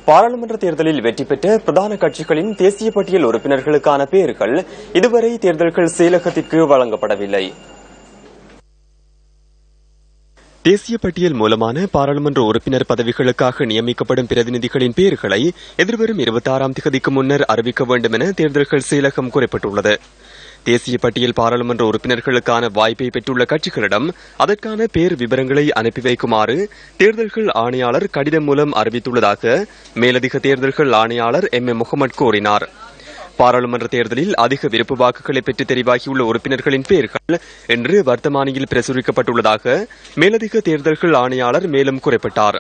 பாராளுமன்ற தேர்தலில் வெற்றி பெற்ற பிரதான கட்சிகளின் தேசிய பட்டியல் உறுப்பினர்களுக்கான பெயர்கள் இதுவரை தேர்தல்கள் செயலகத்திற்கு வழங்கப்படவில்லை. தேசிய பட்டியல் மூலமான பாராளுமன்ற உறுப்பினர் பதவிகளுக்காக நியமிக்கப்படும் பிரதிநிதிகளின் பெயர்களை எதிர்வரும் 26ஆம் தேதிக்கு முன்னர் அறிவிக்க வேண்டும் என தேர்தல்கள் செயலகம் குறிப்பிட்டுள்ளது. தேசிய பட்டியல் பாராளுமன்ற உறுப்பினர்களுக்கான வாய்ப்பை பெற்றுள்ள கட்சிகளிடம் அதற்கான பேர் விவரங்களை அனுப்பி வைக்குமாறு தேர்தல்கள் ஆணையாளர் கடிதம் மூலம் அறிவித்துள்ளதாக மேலதிக தேர்தல்கள் ஆணையாளர் எம். முகமது கூறினார். பாராளுமன்ற தேர்தலில் அதிக விருப்பு வாக்குகளை பெற்று தெரிவாகியுள்ள உறுப்பினர்களின் பெயர்கள் இன்று வர்த்தமானியில் பிரசுரிக்கப்பட்டுள்ளதாக மேலதிக தேர்தல்கள் ஆணையாளர் மேலும் குறிப்பிட்டார்.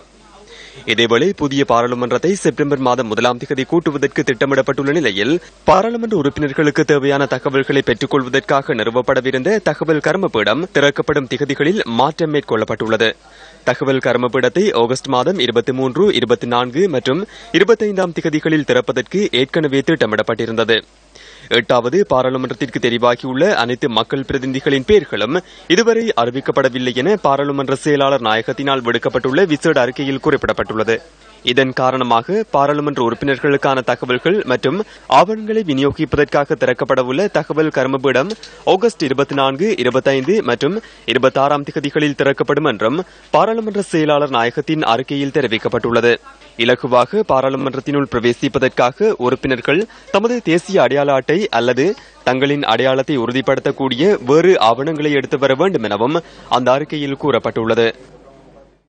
இதேவேளை புதிய பாராளுமன்றத்தை செப்டம்பர் மாதம் 1ஆம் தேதி கூட்டுவதற்கு திட்டமிடப்பட்டுள்ள நிலையில் பாராளுமன்ற உறுப்பினர்களுக்கு தேவையான தகவல்களை பெற்றுக் கொள்வதற்காக நிறுவப்படவிருந்த தகவல் கர்மபீடம் திறக்கப்படும் திகதிகளில் மாற்றம் மேற்கொள்ளப்பட்டுள்ளது. தகவல் கர்மபீடத்தை ஆகஸ்ட் மாதம் 23, 24 மற்றும் 25ஆம் தேதிகளில் திறப்பதற்கு ஏற்கனவே திட்டமிடப்பட்டிருந்தது. 8வது பாராளுமன்றத்திற்கு தெரிவாகியுள்ள அனைத்து மக்கள் பிரதிநிதிகளின் பெயர்களும் இதுவரை அறிவிக்கப்படவில்லை என பாராளுமன்ற செயலாளர் நாயகத்தினால் விடுக்கப்பட்டுள்ள விசேட அறிக்கையில் குறிப்பிடப்பட்டுள்ளது. இதன் காரணமாக பாராளுமன்ற உறுப்பினர்களுக்கான தகவல்கள் மற்றும் ஆவணங்களை விநியோகிப்பதற்காக திறக்கப்படவுள்ள தகவல் கர்மபீடம் ஆகஸ்ட் 24, 25 மற்றும் 26ஆம் தேதிகளில் திறக்கப்படும் என்றும் பாராளுமன்ற செயலாளர் நாயகத்தின் அறிக்கையில் தெரிவிக்கப்பட்டுள்ளது. இலகுவாக பாராளுமன்றத்தினுள் பிரவேசிப்பதற்காக உறுப்பினர்கள் தமது தேசிய அடையாள அட்டை அல்லது தங்களின் அடையாளத்தை உறுதிப்படுத்தக்கூடிய வேறு ஆவணங்களை எடுத்து வர வேண்டும் எனவும் அந்த அறிக்கையில் கூறப்பட்டுள்ளது.